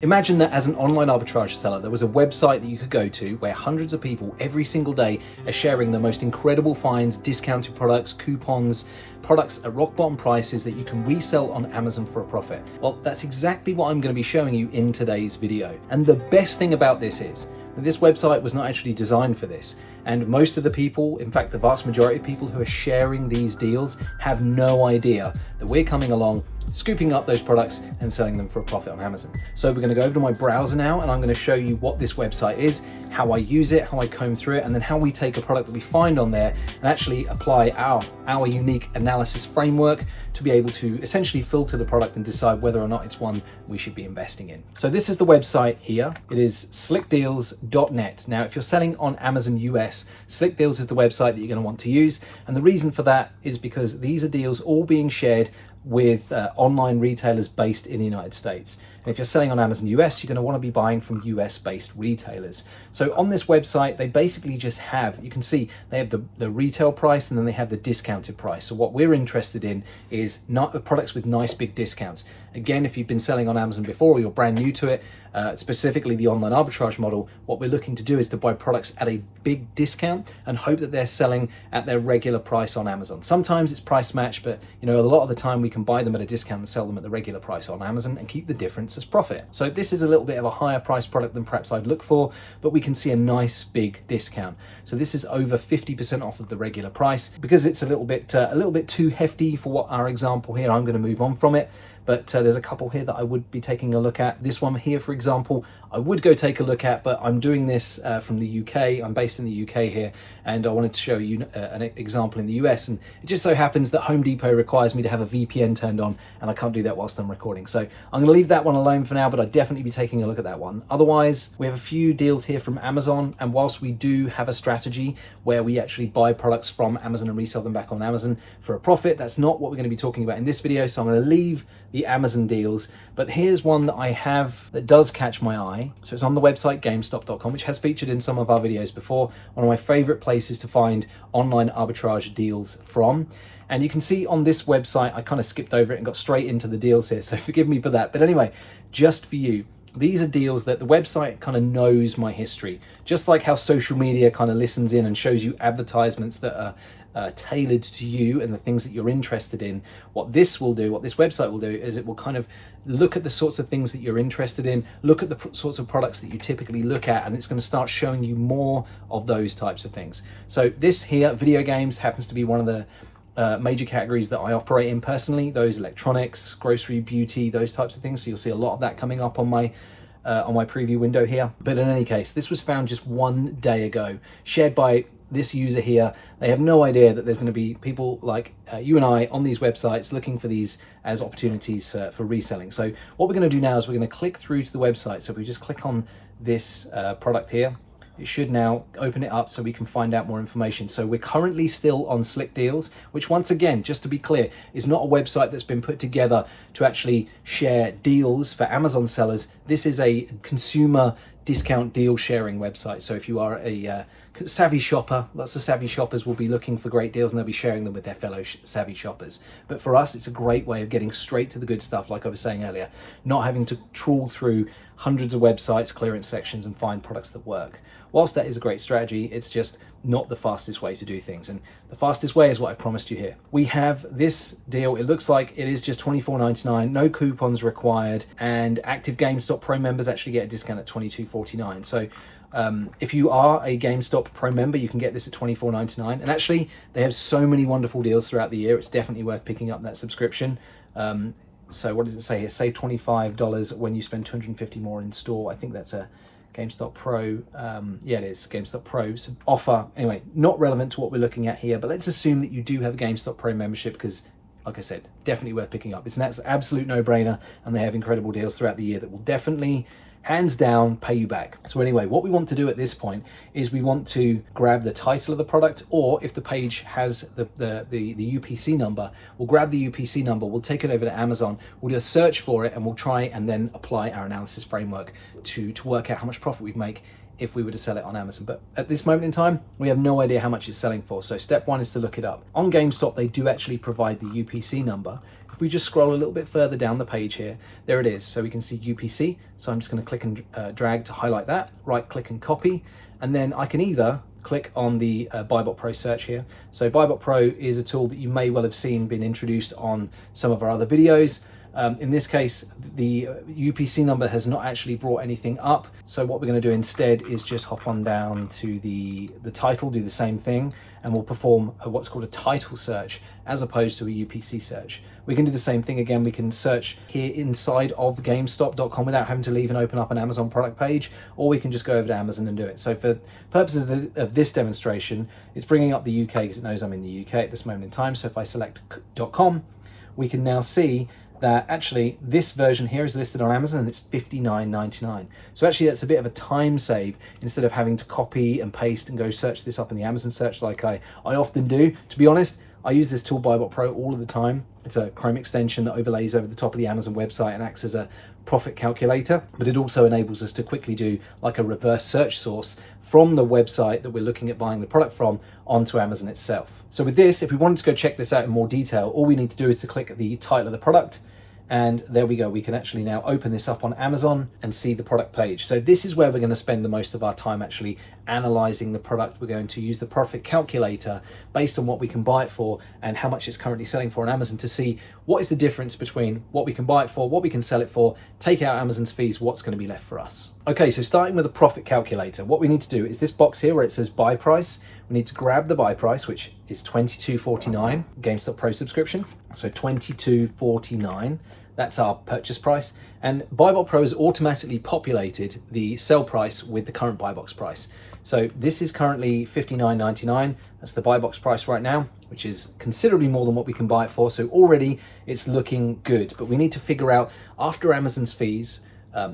Imagine that as an online arbitrage seller, there was a website that you could go to where hundreds of people every single day are sharing the most incredible finds, discounted products, coupons, products at rock bottom prices that you can resell on Amazon for a profit. Well, that's exactly what I'm going to be showing you in today's video. And the best thing about this is that this website was not actually designed for this. And most of the people, in fact, the vast majority of people who are sharing these deals have no idea that we're coming along, scooping up those products and selling them for a profit on Amazon. So we're going to go over to my browser now and I'm going to show you what this website is, how I use it, how I comb through it, and then how we take a product that we find on there and actually apply our unique analysis framework to be able to essentially filter the product and decide whether or not it's one we should be investing in. So this is the website here. It is slickdeals.net. Now, if you're selling on Amazon US, Slick Deals is the website that you're going to want to use. And the reason for that is because these are deals all being shared with online retailers based in the United States. And if you're selling on Amazon US, you're going to want to be buying from US based retailers. So on this website, they basically just have, you can see they have the retail price and then they have the discounted price. So what we're interested in is not products with nice big discounts. Again, if you've been selling on Amazon before or you're brand new to it, specifically the online arbitrage model, what we're looking to do is to buy products at a big discount and hope that they're selling at their regular price on Amazon. Sometimes it's price match, but a lot of the time we can buy them at a discount and sell them at the regular price on Amazon and keep the difference as profit. So this is a little bit of a higher price product than perhaps I'd look for, but we can see a nice big discount. So this is over 50% off of the regular price. Because it's a little bit too hefty for what our example here, I'm going to move on from it. But there's a couple here that I would be taking a look at. This one here, for example, I would go take a look at, but I'm doing this from the UK. I'm based in the UK here, and I wanted to show you an example in the US. And it just so happens that Home Depot requires me to have a VPN turned on, and I can't do that whilst I'm recording. So I'm going to leave that one alone for now, but I'd definitely be taking a look at that one. Otherwise, we have a few deals here from Amazon, and whilst we do have a strategy where we actually buy products from Amazon and resell them back on Amazon for a profit, that's not what we're going to be talking about in this video. So I'm going to leave the Amazon deals, but here's one that I have that does catch my eye. So it's on the website GameStop.com, which has featured in some of our videos before. One of my favorite places to find online arbitrage deals from. And you can see on this website, I kind of skipped over it and got straight into the deals here, so forgive me for that. But anyway, just for you, these are deals that the website kind of knows my history, just like how social media kind of listens in and shows you advertisements that are tailored to you and the things that you're interested in. What this website will do is it will kind of look at the sorts of things that you're interested in, look at the sorts of products that you typically look at, and it's going to start showing you more of those types of things. So this here, video games, happens to be one of the major categories that I operate in personally. Those electronics, grocery, beauty, those types of things. So you'll see a lot of that coming up on my preview window here. But in any case, this was found just one day ago, shared by this user here. They have no idea that there's going to be people like you and I on these websites looking for these as opportunities for reselling. So what we're going to do now is we're going to click through to the website. So if we just click on this product here, it should now open it up so we can find out more information. So we're currently still on Slick Deals, which once again, just to be clear, is not a website that's been put together to actually share deals for Amazon sellers. This is a consumer discount deal sharing website. So if you are a savvy shopper, lots of savvy shoppers will be looking for great deals and they'll be sharing them with their fellow savvy shoppers. But for us, it's a great way of getting straight to the good stuff, like I was saying earlier, not having to trawl through hundreds of websites, clearance sections, and find products that work. Whilst that is a great strategy, it's just not the fastest way to do things. And the fastest way is what I've promised you here. We have this deal. It looks like it is just $24.99, no coupons required, and active GameStop Pro members actually get a discount at $22.49. So if you are a GameStop Pro member, you can get this at $24.99. And actually, they have so many wonderful deals throughout the year. It's definitely worth picking up that subscription. So what does it say here? Save $25 when you spend $250 more in store. I think that's a GameStop Pro. Yeah, it is GameStop Pro offer. Anyway, not relevant to what we're looking at here, but let's assume that you do have a GameStop Pro membership because, like I said, definitely worth picking up. It's an absolute no-brainer, and they have incredible deals throughout the year that will definitely, hands down, pay you back. So anyway, what we want to do at this point is we want to grab the title of the product, or if the page has the UPC number, we'll grab the UPC number, we'll take it over to Amazon, we'll do a search for it, and we'll try and then apply our analysis framework to work out how much profit we'd make if we were to sell it on Amazon. But at this moment in time, we have no idea how much it's selling for. So step one is to look it up. On GameStop, they do actually provide the UPC number. If we just scroll a little bit further down the page here, there it is. So we can see UPC. So I'm just going to click and drag to highlight that, right click and copy. And then I can either click on the Buybot Pro search here. So Buybot Pro is a tool that you may well have seen been introduced on some of our other videos. In this case, the UPC number has not actually brought anything up. So what we're going to do instead is just hop on down to the title, do the same thing, and we'll perform what's called a title search as opposed to a UPC search. We can do the same thing again. We can search here inside of GameStop.com without having to leave and open up an Amazon product page, or we can just go over to Amazon and do it. So for purposes of this demonstration, it's bringing up the UK because it knows I'm in the UK at this moment in time. So if I select .com, we can now see that actually this version here is listed on Amazon and it's $59.99. So actually that's a bit of a time save instead of having to copy and paste and go search this up in the Amazon search like I often do. To be honest, I use this tool Buybot Pro all of the time. It's a Chrome extension that overlays over the top of the Amazon website and acts as a profit calculator, but it also enables us to quickly do like a reverse search source from the website that we're looking at buying the product from onto Amazon itself. So with this, if we wanted to go check this out in more detail, all we need to do is to click the title of the product, and there we go. We can actually now open this up on Amazon and see the product page. So this is where we're going to spend the most of our time actually analyzing the product. We're going to use the profit calculator based on what we can buy it for and how much it's currently selling for on Amazon to see what is the difference between what we can buy it for, what we can sell it for, take out Amazon's fees, what's going to be left for us. Okay, so starting with the profit calculator, what we need to do is this box here where it says buy price. We need to grab the buy price, which is $22.49 GameStop Pro subscription. So $22.49. That's our purchase price. And Buybot Pro has automatically populated the sell price with the current buy box price. So this is currently $59.99. That's the buy box price right now, which is considerably more than what we can buy it for. So already it's looking good, but we need to figure out after Amazon's fees,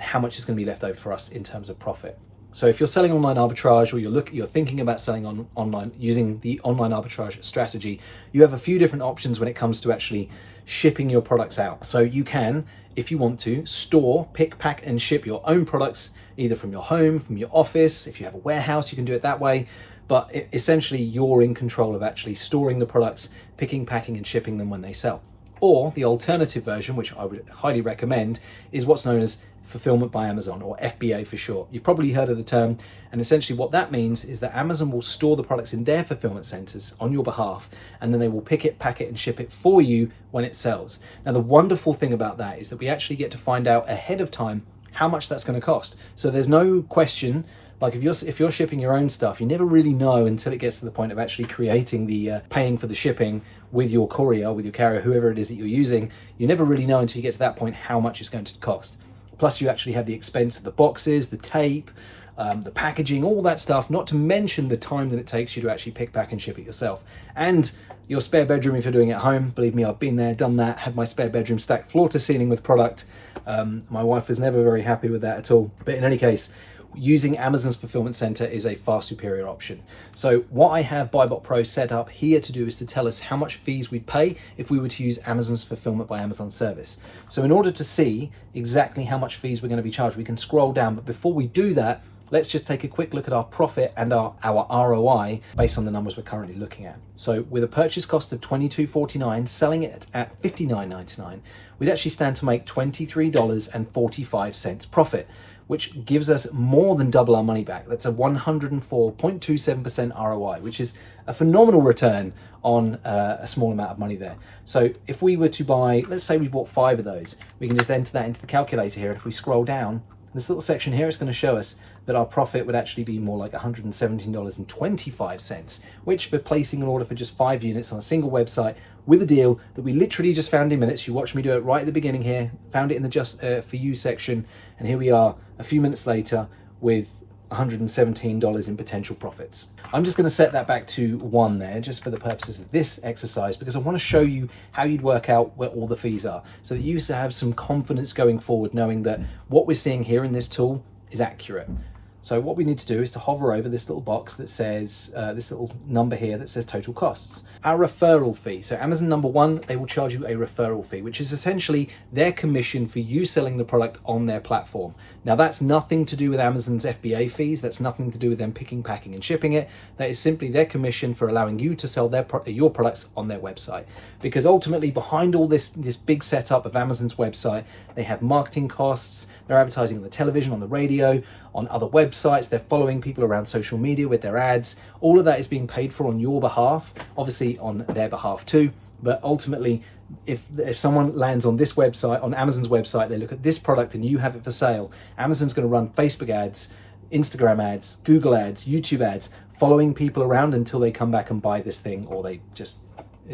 how much is going to be left over for us in terms of profit. So if you're selling online arbitrage or you're thinking about selling online using the online arbitrage strategy, you have a few different options when it comes to actually shipping your products out. So you can, if you want to, store, pick, pack and ship your own products either from your home, from your office. If you have a warehouse, you can do it that way. But essentially you're in control of actually storing the products, picking, packing and shipping them when they sell. Or the alternative version, which I would highly recommend, is what's known as Fulfillment by Amazon, or FBA for short. You've probably heard of the term, and essentially what that means is that Amazon will store the products in their fulfillment centers on your behalf, and then they will pick it, pack it, and ship it for you when it sells. Now, the wonderful thing about that is that we actually get to find out ahead of time how much that's going to cost. So there's no question. Like if you're shipping your own stuff, you never really know until it gets to the point of actually creating the paying for the shipping with your courier, with your carrier, whoever it is that you're using. You never really know until you get to that point how much it's going to cost. Plus you actually have the expense of the boxes, the tape, the packaging, all that stuff, not to mention the time that it takes you to actually pick, pack and ship it yourself. And your spare bedroom if you're doing it at home. Believe me, I've been there, done that, had my spare bedroom stacked floor to ceiling with product. My wife was never very happy with that at all. But in any case, using Amazon's fulfillment center is a far superior option. So what I have Buybot Pro set up here to do is to tell us how much fees we'd pay if we were to use Amazon's Fulfillment by Amazon service. So in order to see exactly how much fees we're going to be charged, we can scroll down. But before we do that, let's just take a quick look at our profit and our ROI based on the numbers we're currently looking at. So with a purchase cost of $22.49, selling it at $59.99, we'd actually stand to make $23.45 profit, which gives us more than double our money back. That's a 104.27% ROI, which is a phenomenal return on a small amount of money there. So if we were to buy, let's say we bought 5 of those, we can just enter that into the calculator here. And if we scroll down, this little section here is going to show us that our profit would actually be more like $117.25, which for placing an order for just 5 units on a single website with a deal that we literally just found in minutes. You watched me do it right at the beginning here, found it in the just for you section, and here we are a few minutes later with $117 in potential profits. I'm just going to set that back to 1 there just for the purposes of this exercise, because I want to show you how you'd work out where all the fees are so that you have some confidence going forward, knowing that what we're seeing here in this tool is accurate. So what we need to do is to hover over this little box that says, this little number here that says total costs. Our referral fee. So Amazon, number one, they will charge you a referral fee, which is essentially their commission for you selling the product on their platform. Now that's nothing to do with Amazon's FBA fees. That's nothing to do with them picking, packing and shipping it. That is simply their commission for allowing you to sell your products on their website. Because ultimately behind all this big setup of Amazon's website, they have marketing costs, they're advertising on the television, on the radio, on other websites, they're following people around social media with their ads. All of that is being paid for on your behalf, obviously on their behalf too. But ultimately, if someone lands on this website, on Amazon's website, they look at this product and you have it for sale, Amazon's going to run Facebook ads, Instagram ads, Google ads, YouTube ads, following people around until they come back and buy this thing or they just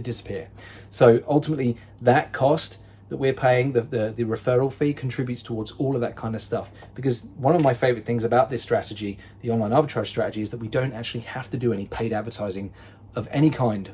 disappear. So ultimately, that cost that we're paying, the referral fee, contributes towards all of that kind of stuff. Because one of my favorite things about this strategy, the online arbitrage strategy, is that we don't actually have to do any paid advertising of any kind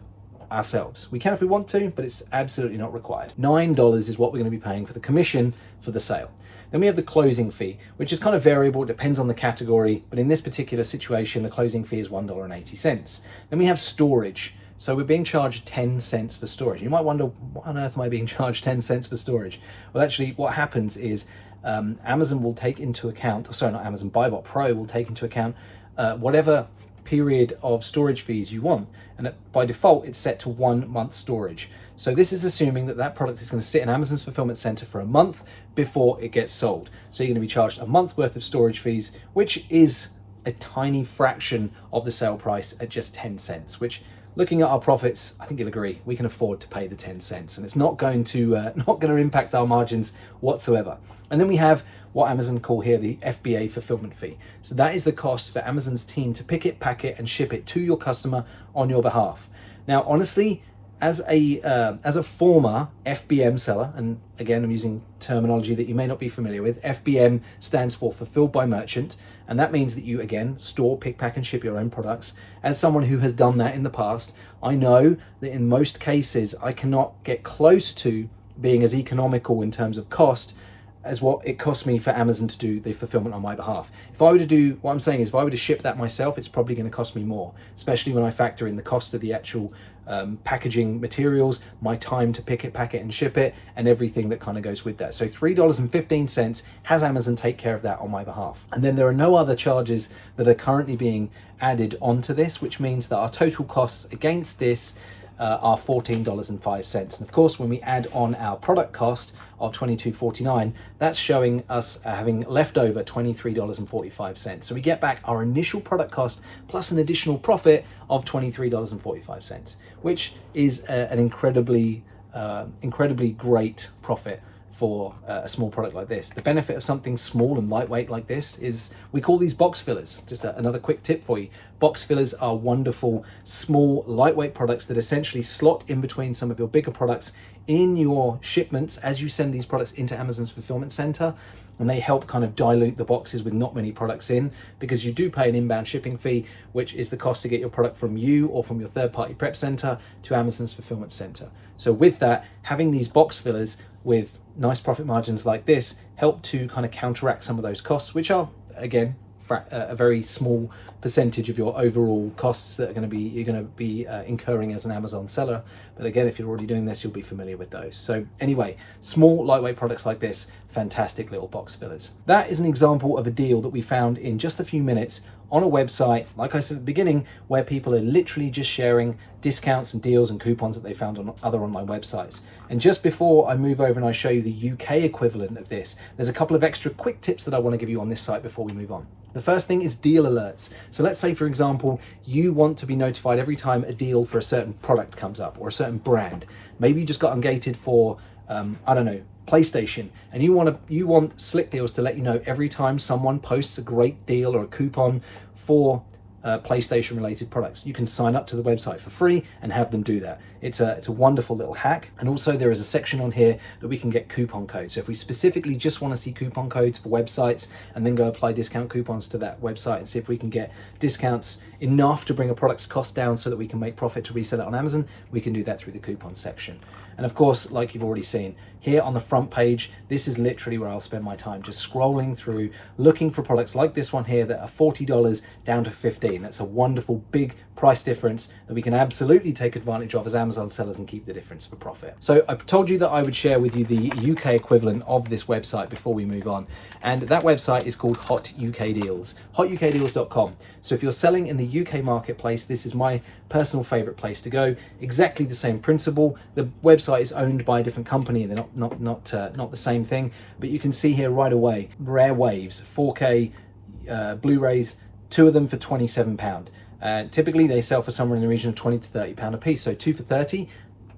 ourselves. We can if we want to, but it's absolutely not required. $9 is what we're going to be paying for the commission for the sale. Then we have the closing fee, which is kind of variable, it depends on the category, but in this particular situation, the closing fee is $1.80. Then we have storage. So we're being charged 10 cents for storage. You might wonder, why on earth am I being charged 10 cents for storage? Well, actually what happens is Amazon will take into account, sorry, not Amazon, Buybot Pro will take into account whatever period of storage fees you want. And by default, it's set to 1 month storage. So this is assuming that that product is going to sit in Amazon's fulfillment center for a month before it gets sold. So you're going to be charged a month worth of storage fees, which is a tiny fraction of the sale price at just 10 cents, which, looking at our profits, I think you'll agree, we can afford to pay the 10 cents and it's not going to impact our margins whatsoever. And then we have what Amazon call here the FBA fulfillment fee. So that is the cost for Amazon's team to pick it, pack it and ship it to your customer on your behalf. Now, honestly, as a former FBM seller, and again, I'm using terminology that you may not be familiar with, FBM stands for Fulfilled by Merchant, and that means that you, again, store, pick, pack, and ship your own products. As someone who has done that in the past, I know that in most cases, I cannot get close to being as economical in terms of cost as what it cost me for Amazon to do the fulfillment on my behalf. If I were to do, what I'm saying is, if I were to ship that myself, it's probably going to cost me more, especially when I factor in the cost of the actual packaging materials, my time to pick it, pack it and ship it, and everything that kind of goes with that. So $3.15 has Amazon take care of that on my behalf. And then there are no other charges that are currently being added onto this, which means that our total costs against this are $14.05. And of course, when we add on our product cost of $22.49, that's showing us having left over $23.45. So we get back our initial product cost plus an additional profit of $23.45, which is an incredibly great profit for a small product like this. The benefit of something small and lightweight like this is we call these box fillers. Just another quick tip for you. Box fillers are wonderful, small, lightweight products that essentially slot in between some of your bigger products in your shipments as you send these products into Amazon's fulfillment center. And they help kind of dilute the boxes with not many products in, because you do pay an inbound shipping fee, which is the cost to get your product from you or from your third-party prep center to Amazon's fulfillment center. So with that, having these box fillers with nice profit margins like this help to kind of counteract some of those costs, which are, again, a very small percentage of your overall costs that you're going to be incurring as an Amazon seller. But again, if you're already doing this, you'll be familiar with those. So anyway, small lightweight products like this, fantastic little box fillers. That is an example of a deal that we found in just a few minutes on a website, like I said at the beginning, where people are literally just sharing discounts and deals and coupons that they found on other online websites. And just before I move over and I show you the UK equivalent of this, there's a couple of extra quick tips that I want to give you on this site before we move on. The first thing is deal alerts. So let's say, for example, you want to be notified every time a deal for a certain product comes up or a certain brand. Maybe you just got ungated for, I don't know, PlayStation, and you want Slick Deals to let you know every time someone posts a great deal or a coupon for PlayStation related products. You can sign up to the website for free and have them do that. It's a wonderful little hack. And also there is a section on here that we can get coupon codes. So if we specifically just want to see coupon codes for websites and then go apply discount coupons to that website and see if we can get discounts enough to bring a product's cost down so that we can make profit to resell it on Amazon, we can do that through the coupon section. And of course, like you've already seen, here on the front page, this is literally where I'll spend my time, just scrolling through, looking for products like this one here that are $40 down to $15. That's a wonderful big price difference that we can absolutely take advantage of as Amazon sellers and keep the difference for profit. So I told you that I would share with you the UK equivalent of this website before we move on. And that website is called Hot UK Deals, hotukdeals.com. So if you're selling in the UK marketplace, this is my personal favorite place to go. Exactly the same principle. The website is owned by a different company. They're not the same thing, but you can see here right away, Rare Waves, 4K Blu-rays, 2 of them for £27. Typically they sell for somewhere in the region of £20 to £30 a piece. So 2 for 30,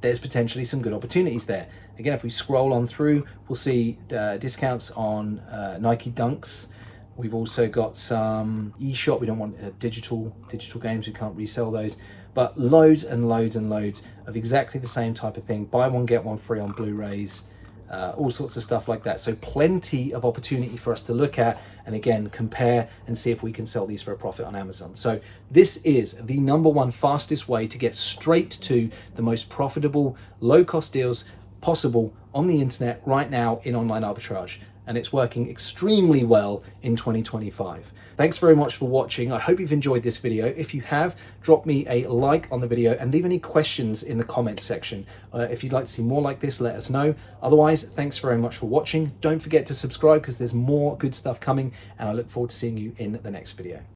there's potentially some good opportunities there. Again, if we scroll on through, we'll see discounts on Nike Dunks. We've also got some eShop. We don't want digital games. We can't resell those. But loads and loads and loads of exactly the same type of thing. Buy one, get one free on Blu-rays. All sorts of stuff like that. So plenty of opportunity for us to look at and again compare and see if we can sell these for a profit on Amazon. So this is the #1 fastest way to get straight to the most profitable low-cost deals possible on the internet right now in online arbitrage, and it's working extremely well in 2025. Thanks very much for watching. I hope you've enjoyed this video. If you have, drop me a like on the video and leave any questions in the comments section. If you'd like to see more like this, let us know. Otherwise, thanks very much for watching. Don't forget to subscribe because there's more good stuff coming, and I look forward to seeing you in the next video.